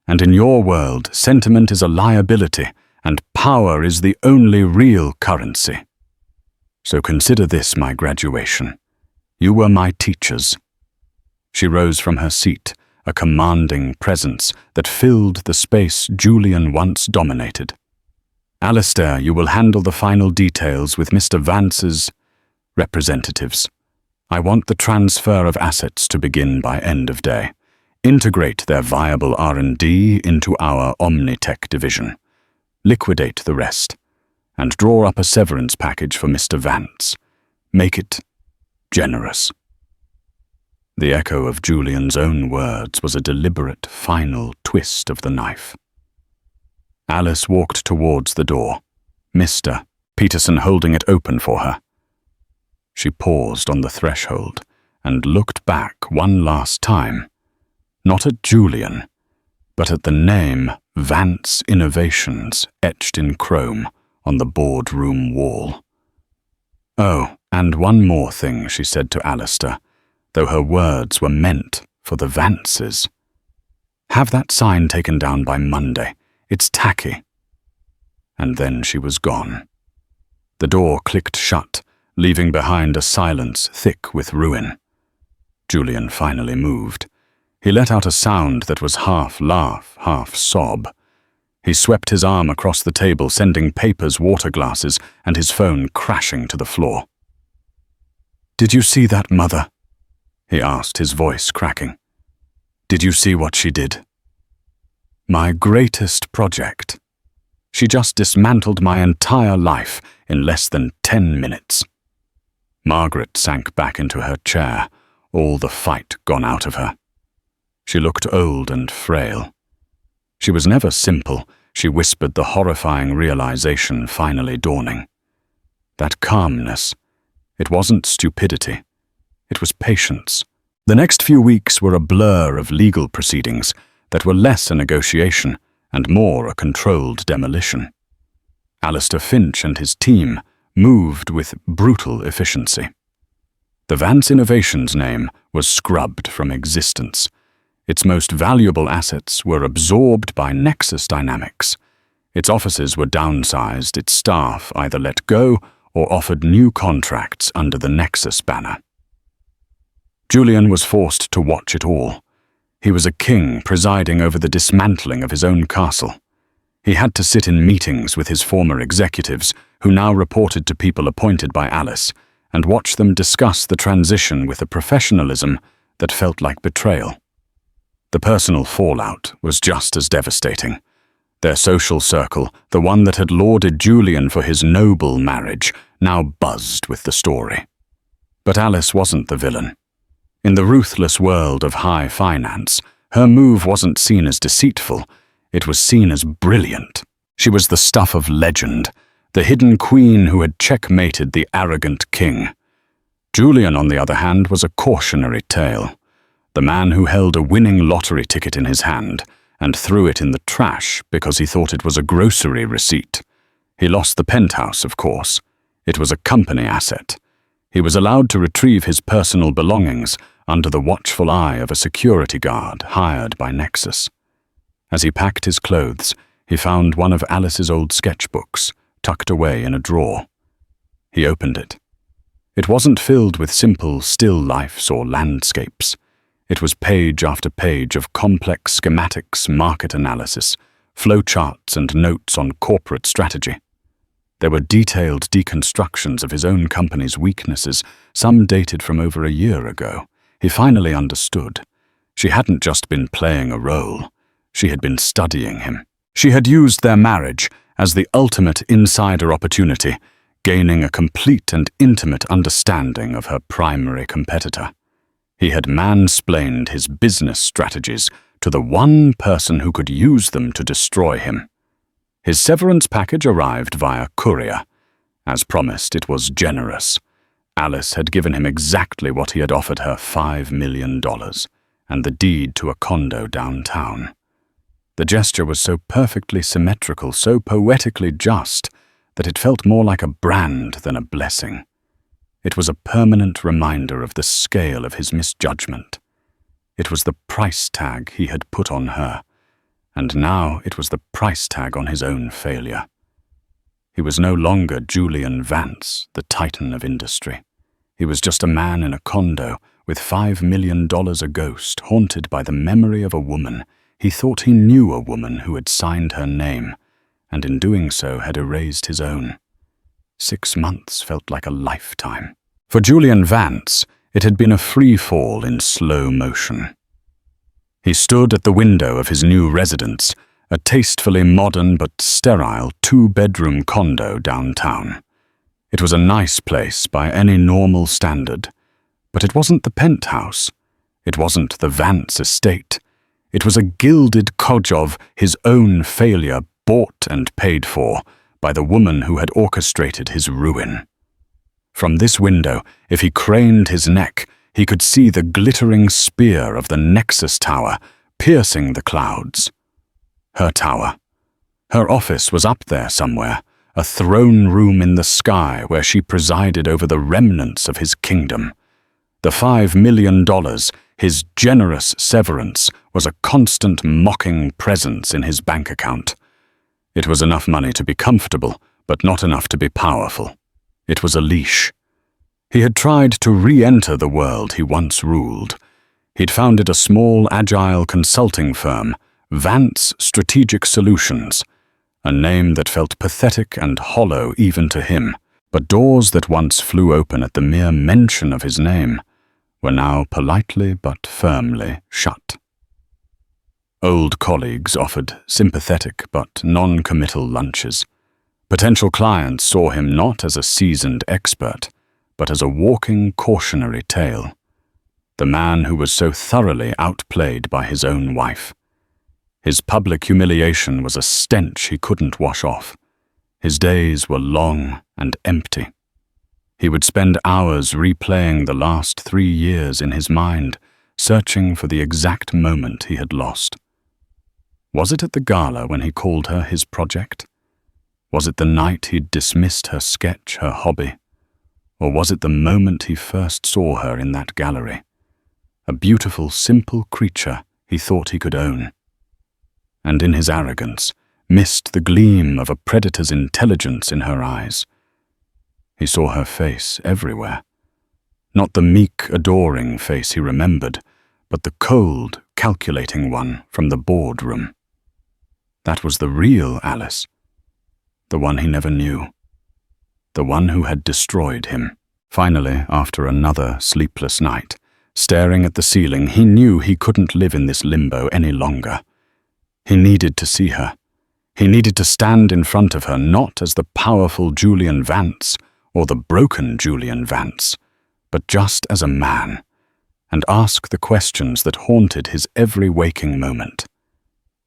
And in your world, sentiment is a liability, and power is the only real currency. So consider this my graduation. You were my teachers." She rose from her seat, a commanding presence that filled the space Julian once dominated. "Alistair, you will handle the final details with Mr. Vance's representatives. I want the transfer of assets to begin by end of day. Integrate their viable R&D into our Omnitech division. Liquidate the rest, and draw up a severance package for Mr. Vance. Make it generous." The echo of Julian's own words was a deliberate, final twist of the knife. Alice walked towards the door, Mr. Peterson holding it open for her. She paused on the threshold and looked back one last time, not at Julian, but at the name Vance Innovations etched in chrome on the boardroom wall. "Oh, and one more thing," she said to Alistair, though her words were meant for the Vances. "Have that sign taken down by Monday. It's tacky." And then she was gone. The door clicked shut, leaving behind a silence thick with ruin. Julian finally moved. He let out a sound that was half laugh, half sob. He swept his arm across the table, sending papers, water glasses, and his phone crashing to the floor. "Did you see that, Mother?" he asked, his voice cracking. "Did you see what she did? My greatest project. She just dismantled my entire life in less than 10 minutes. Margaret sank back into her chair, all the fight gone out of her. She looked old and frail. She was never simple, she whispered, the horrifying realization finally dawning. That calmness, it wasn't stupidity, it was patience. The next few weeks were a blur of legal proceedings that were less a negotiation and more a controlled demolition. Alistair Finch and his team moved with brutal efficiency. The Vance Innovations name was scrubbed from existence. Its most valuable assets were absorbed by Nexus Dynamics. Its offices were downsized, its staff either let go or offered new contracts under the Nexus banner. Julian was forced to watch it all. He was a king presiding over the dismantling of his own castle. He had to sit in meetings with his former executives, who now reported to people appointed by Alice, and watch them discuss the transition with a professionalism that felt like betrayal. The personal fallout was just as devastating. Their social circle, the one that had lauded Julian for his noble marriage, now buzzed with the story. But Alice wasn't the villain. In the ruthless world of high finance, her move wasn't seen as deceitful, it was seen as brilliant. She was the stuff of legend, the hidden queen who had checkmated the arrogant king. Julian, on the other hand, was a cautionary tale. The man who held a winning lottery ticket in his hand and threw it in the trash because he thought it was a grocery receipt. He lost the penthouse, of course. It was a company asset. He was allowed to retrieve his personal belongings under the watchful eye of a security guard hired by Nexus. As he packed his clothes, he found one of Alice's old sketchbooks tucked away in a drawer. He opened it. It wasn't filled with simple still lifes or landscapes. It was page after page of complex schematics, market analysis, flowcharts, and notes on corporate strategy. There were detailed deconstructions of his own company's weaknesses, some dated from over a year ago. He finally understood. She hadn't just been playing a role. She had been studying him. She had used their marriage as the ultimate insider opportunity, gaining a complete and intimate understanding of her primary competitor. He had mansplained his business strategies to the one person who could use them to destroy him. His severance package arrived via courier. As promised, it was generous. Alice had given him exactly what he had offered her, $5 million, and the deed to a condo downtown. The gesture was so perfectly symmetrical, so poetically just, that it felt more like a brand than a blessing. It was a permanent reminder of the scale of his misjudgment. It was the price tag he had put on her, and now it was the price tag on his own failure. He was no longer Julian Vance, the titan of industry. He was just a man in a condo with $5 million a ghost, haunted by the memory of a woman. He thought he knew a woman who had signed her name, and in doing so had erased his own. 6 months felt like a lifetime. For Julian Vance, it had been a free fall in slow motion. He stood at the window of his new residence, a tastefully modern but sterile 2-bedroom condo downtown. It was a nice place by any normal standard, but it wasn't the penthouse. It wasn't the Vance estate. It was a gilded codge of his own failure, bought and paid for by the woman who had orchestrated his ruin. From this window, if he craned his neck, he could see the glittering spear of the Nexus Tower piercing the clouds. Her tower. Her office was up there somewhere, a throne room in the sky where she presided over the remnants of his kingdom. The $5 million, his generous severance, was a constant mocking presence in his bank account. It was enough money to be comfortable, but not enough to be powerful. It was a leash. He had tried to re-enter the world he once ruled. He'd founded a small, agile consulting firm, Vance Strategic Solutions, a name that felt pathetic and hollow even to him, but doors that once flew open at the mere mention of his name were now politely but firmly shut. Old colleagues offered sympathetic but non-committal lunches. Potential clients saw him not as a seasoned expert, but as a walking cautionary tale. The man who was so thoroughly outplayed by his own wife. His public humiliation was a stench he couldn't wash off. His days were long and empty. He would spend hours replaying the last 3 years in his mind, searching for the exact moment he had lost. Was it at the gala when he called her his project? Was it the night he'd dismissed her sketch, her hobby? Or was it the moment he first saw her in that gallery? A beautiful, simple creature he thought he could own. And in his arrogance, missed the gleam of a predator's intelligence in her eyes. He saw her face everywhere. Not the meek, adoring face he remembered, but the cold, calculating one from the boardroom. That was the real Alice. The one he never knew. The one who had destroyed him. Finally, after another sleepless night, staring at the ceiling, he knew he couldn't live in this limbo any longer. He needed to see her. He needed to stand in front of her, not as the powerful Julian Vance or the broken Julian Vance, but just as a man, and ask the questions that haunted his every waking moment.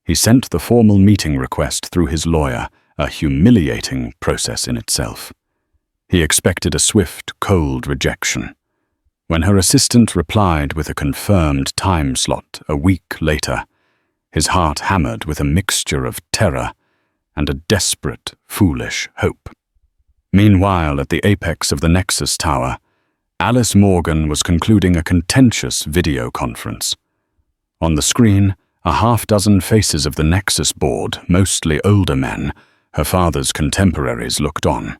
He sent the formal meeting request through his lawyer, a humiliating process in itself. He expected a swift, cold rejection. When her assistant replied with a confirmed time slot a week later, his heart hammered with a mixture of terror and a desperate, foolish hope. Meanwhile, at the apex of the Nexus Tower, Alice Morgan was concluding a contentious video conference. On the screen, a half-dozen faces of the Nexus board, mostly older men, her father's contemporaries, looked on.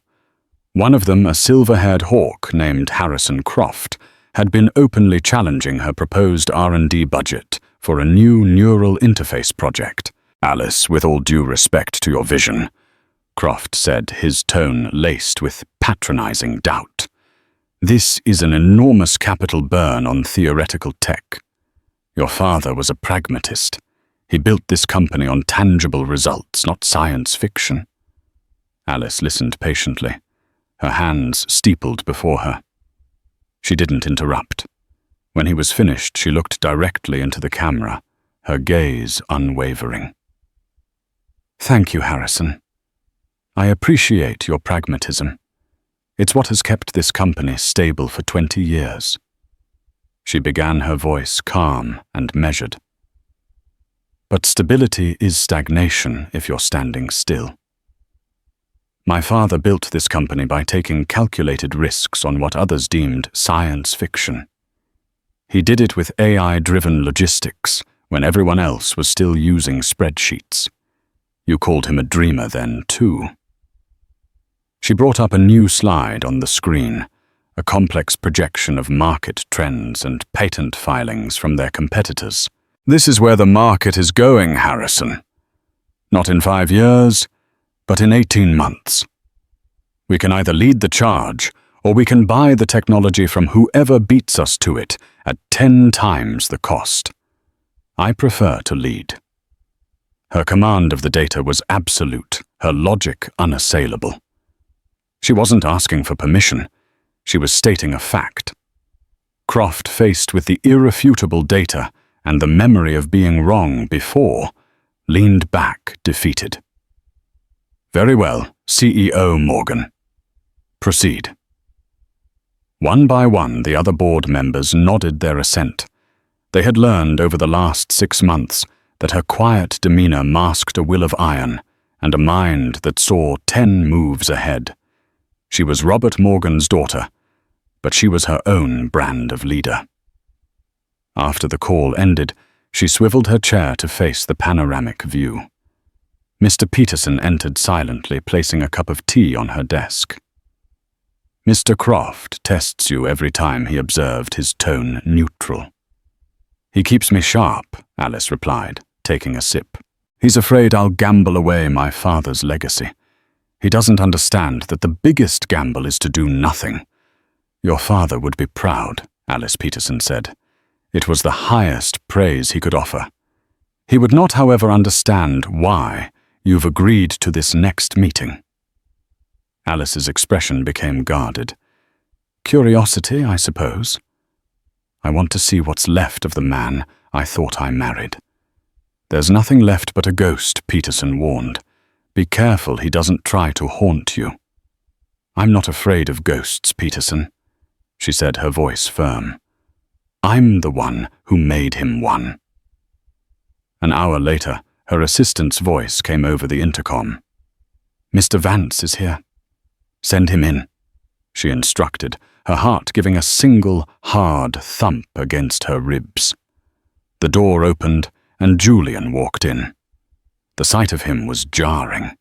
One of them, a silver-haired hawk named Harrison Croft, had been openly challenging her proposed R&D budget for a new neural interface project. "Alice, with all due respect to your vision," Croft said, his tone laced with patronizing doubt. "This is an enormous capital burn on theoretical tech. Your father was a pragmatist. He built this company on tangible results, not science fiction." Alice listened patiently, her hands steepled before her. She didn't interrupt. When he was finished, she looked directly into the camera, her gaze unwavering. "Thank you, Harrison. I appreciate your pragmatism. It's what has kept this company stable for 20 years. She began, her voice calm and measured. "But stability is stagnation if you're standing still. My father built this company by taking calculated risks on what others deemed science fiction. He did it with AI-driven logistics when everyone else was still using spreadsheets. You called him a dreamer then, too." She brought up a new slide on the screen, a complex projection of market trends and patent filings from their competitors. "This is where the market is going, Harrison. Not in 5 years, but in 18 months. We can either lead the charge, or we can buy the technology from whoever beats us to it at 10 times the cost. I prefer to lead." Her command of the data was absolute, her logic unassailable. She wasn't asking for permission. She was stating a fact. Croft, faced with the irrefutable data and the memory of being wrong before, leaned back, defeated. "Very well, CEO Morgan. Proceed." One by one, the other board members nodded their assent. They had learned over the last 6 months that her quiet demeanor masked a will of iron and a mind that saw 10 moves ahead. She was Robert Morgan's daughter, but she was her own brand of leader. After the call ended, she swiveled her chair to face the panoramic view. Mr. Peterson entered silently, placing a cup of tea on her desk. "Mr. Croft tests you every time," he observed, his tone neutral. "He keeps me sharp," Alice replied, taking a sip. "He's afraid I'll gamble away my father's legacy. He doesn't understand that the biggest gamble is to do nothing." "Your father would be proud," Alice Peterson said. It was the highest praise he could offer. "He would not, however, understand why you've agreed to this next meeting." Alice's expression became guarded. "Curiosity, I suppose. I want to see what's left of the man I thought I married." "There's nothing left but a ghost," Peterson warned. "Be careful he doesn't try to haunt you." "I'm not afraid of ghosts, Peterson," she said, her voice firm. "I'm the one who made him one." An hour later, her assistant's voice came over the intercom. "Mr. Vance is here. Send him in." she instructed, her heart giving a single, hard thump against her ribs. The door opened, and Julian walked in. The sight of him was jarring.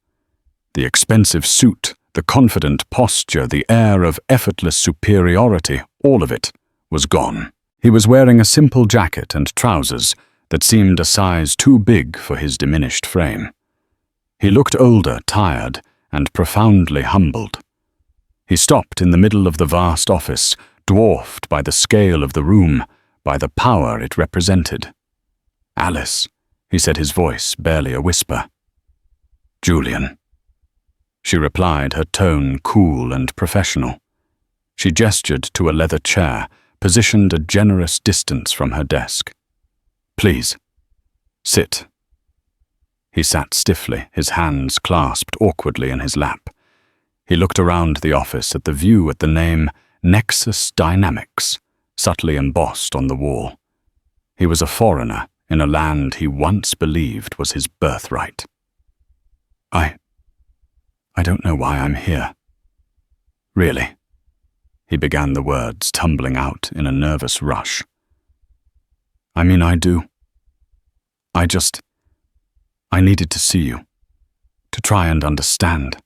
The expensive suit, the confident posture, the air of effortless superiority, all of it was gone. He was wearing a simple jacket and trousers that seemed a size too big for his diminished frame. He looked older, tired, and profoundly humbled. He stopped in the middle of the vast office, dwarfed by the scale of the room, by the power it represented. "Alice," he said, his voice barely a whisper. "Julian." She replied, her tone cool and professional. She gestured to a leather chair, positioned a generous distance from her desk. "Please, sit." He sat stiffly, his hands clasped awkwardly in his lap. He looked around the office at the view at the name Nexus Dynamics, subtly embossed on the wall. He was a foreigner in a land he once believed was his birthright. I don't know why I'm here. Really." He began the words, tumbling out in a nervous rush. "I mean, I do. I needed to see you, to try and understand."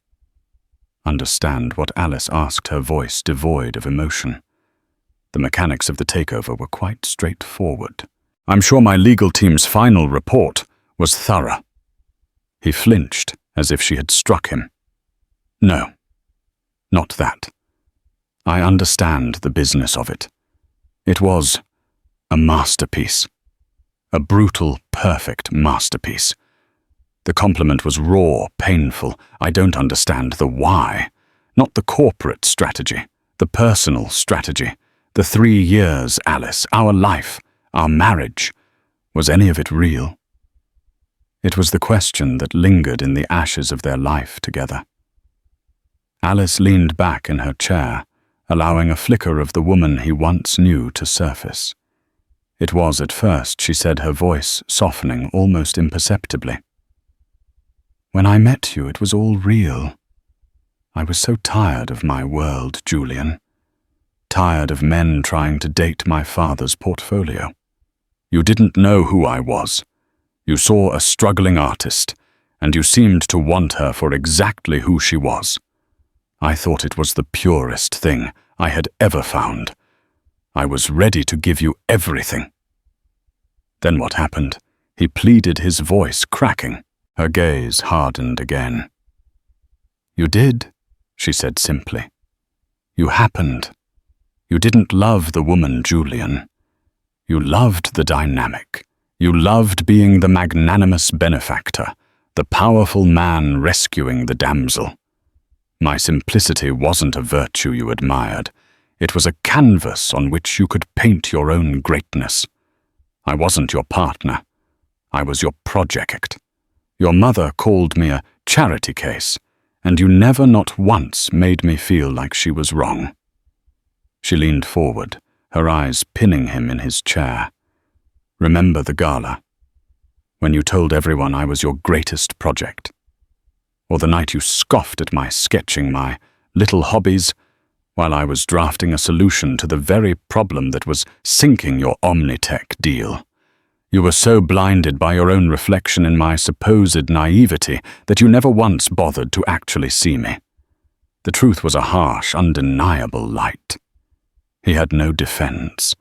Understand what Alice asked, her voice devoid of emotion. The mechanics of the takeover were quite straightforward. "I'm sure my legal team's final report was thorough." He flinched, as if she had struck him. "No, not that. I understand the business of it. It was a masterpiece. A brutal, perfect masterpiece. The compliment was raw, painful. I don't understand the why. Not the corporate strategy, the personal strategy. The 3 years, Alice, our life, our marriage. Was any of it real?" It was the question that lingered in the ashes of their life together. Alice leaned back in her chair, allowing a flicker of the woman he once knew to surface. It was at first, she said, her voice softening almost imperceptibly. "When I met you, it was all real. I was so tired of my world, Julian. Tired of men trying to date my father's portfolio. You didn't know who I was. You saw a struggling artist, and you seemed to want her for exactly who she was. I thought it was the purest thing I had ever found. I was ready to give you everything." Then what happened? He pleaded, his voice cracking. Her gaze hardened again. "You did," she said simply. "You happened. You didn't love the woman, Julian. You loved the dynamic. You loved being the magnanimous benefactor, the powerful man rescuing the damsel. My simplicity wasn't a virtue you admired. It was a canvas on which you could paint your own greatness. I wasn't your partner. I was your project. Your mother called me a charity case, and you never not once made me feel like she was wrong." She leaned forward, her eyes pinning him in his chair. "Remember the gala, when you told everyone I was your greatest project? Or the night you scoffed at my sketching, my little hobbies, while I was drafting a solution to the very problem that was sinking your Omnitech deal? You were so blinded by your own reflection in my supposed naivety that you never once bothered to actually see me. The truth was a harsh, undeniable light." He had no defense.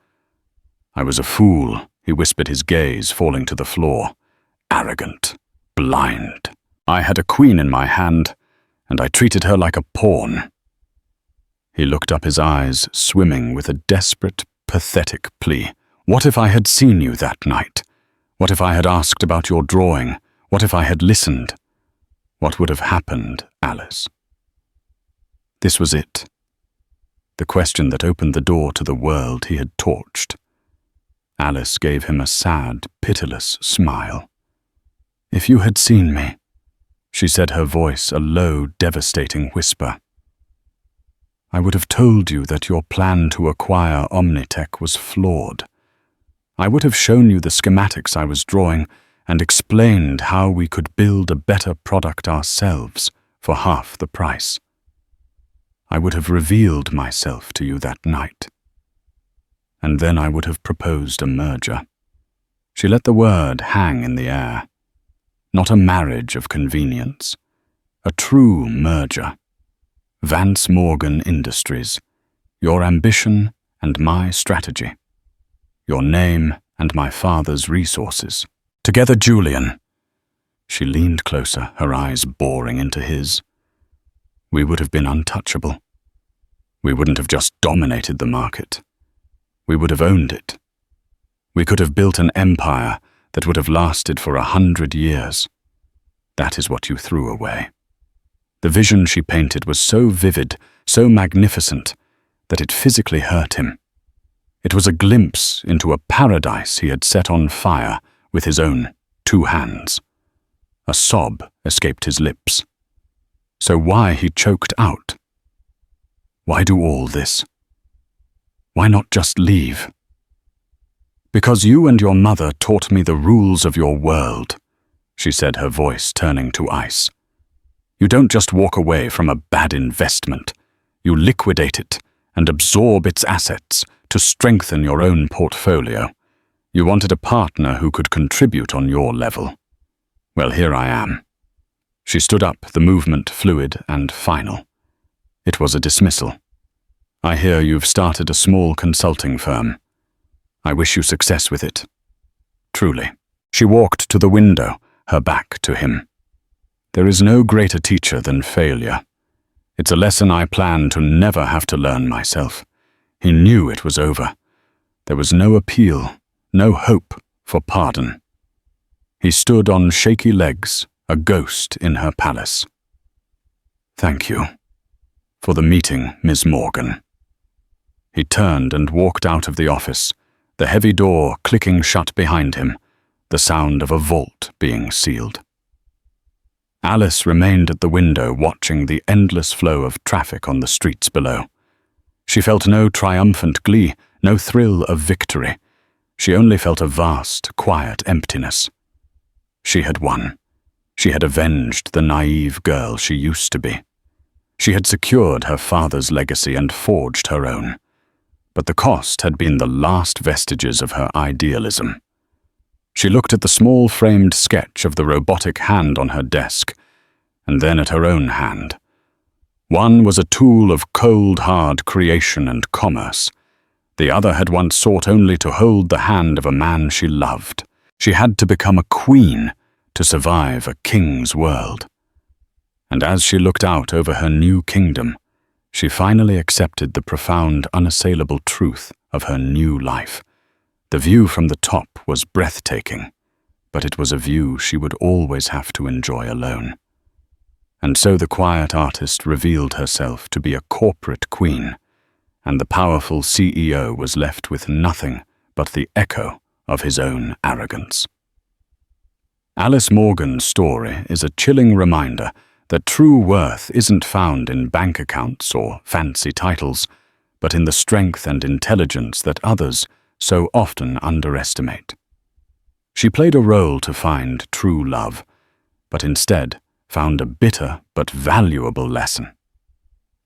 "I was a fool," he whispered, his gaze falling to the floor. "Arrogant, blind. I had a queen in my hand, and I treated her like a pawn." He looked up, his eyes swimming with a desperate, pathetic plea. "What if I had seen you that night? What if I had asked about your drawing? What if I had listened? What would have happened, Alice?" This was it. The question that opened the door to the world he had torched. Alice gave him a sad, pitiless smile. "If you had seen me," she said, her voice a low, devastating whisper, "I would have told you that your plan to acquire Omnitech was flawed. I would have shown you the schematics I was drawing and explained how we could build a better product ourselves for half the price. I would have revealed myself to you that night. And then I would have proposed a merger. She let the word hang in the air. Not a marriage of convenience. A true merger. Vance Morgan Industries. Your ambition and my strategy. Your name and my father's resources. Together, Julian. She leaned closer, her eyes boring into his. We would have been untouchable. We wouldn't have just dominated the market. We would have owned it. We could have built an empire that would have lasted for 100 years. That is what you threw away. The vision she painted was so vivid, so magnificent, that it physically hurt him. It was a glimpse into a paradise he had set on fire with his own 2 hands. A sob escaped his lips. So why he choked out? Why do all this? Why not just leave? Because you and your mother taught me the rules of your world, she said, her voice turning to ice. You don't just walk away from a bad investment. You liquidate it and absorb its assets to strengthen your own portfolio. You wanted a partner who could contribute on your level. Well, here I am. She stood up, the movement fluid and final. It was a dismissal. I hear you've started a small consulting firm. I wish you success with it. Truly. She walked to the window, her back to him. There is no greater teacher than failure. It's a lesson I plan to never have to learn myself. He knew it was over. There was no appeal, no hope for pardon. He stood on shaky legs, a ghost in her palace. Thank you for the meeting, Ms. Morgan. He turned and walked out of the office, the heavy door clicking shut behind him, the sound of a vault being sealed. Alice remained at the window watching the endless flow of traffic on the streets below. She felt no triumphant glee, no thrill of victory. She only felt a vast, quiet emptiness. She had won. She had avenged the naive girl she used to be. She had secured her father's legacy and forged her own. But the cost had been the last vestiges of her idealism. She looked at the small framed sketch of the robotic hand on her desk, and then at her own hand. One was a tool of cold, hard creation and commerce. The other had once sought only to hold the hand of a man she loved. She had to become a queen to survive a king's world. And as she looked out over her new kingdom, she finally accepted the profound, unassailable truth of her new life. The view from the top was breathtaking, but it was a view she would always have to enjoy alone. And so the quiet artist revealed herself to be a corporate queen, and the powerful CEO was left with nothing but the echo of his own arrogance. Alice Morgan's story is a chilling reminder that true worth isn't found in bank accounts or fancy titles, but in the strength and intelligence that others so often underestimate. She played a role to find true love, but instead found a bitter but valuable lesson.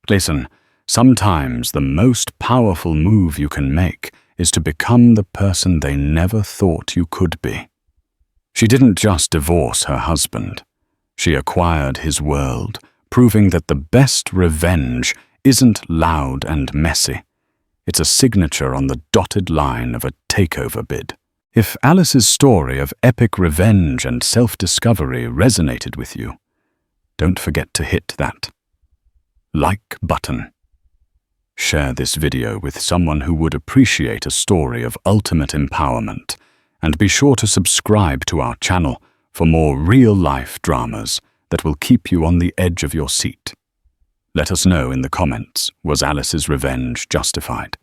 Listen, sometimes the most powerful move you can make is to become the person they never thought you could be. She didn't just divorce her husband. She acquired his world, proving that the best revenge isn't loud and messy. It's a signature on the dotted line of a takeover bid. If Alice's story of epic revenge and self-discovery resonated with you, don't forget to hit that like button. Share this video with someone who would appreciate a story of ultimate empowerment, and be sure to subscribe to our channel for more real-life dramas that will keep you on the edge of your seat. Let us know in the comments, was Alice's revenge justified?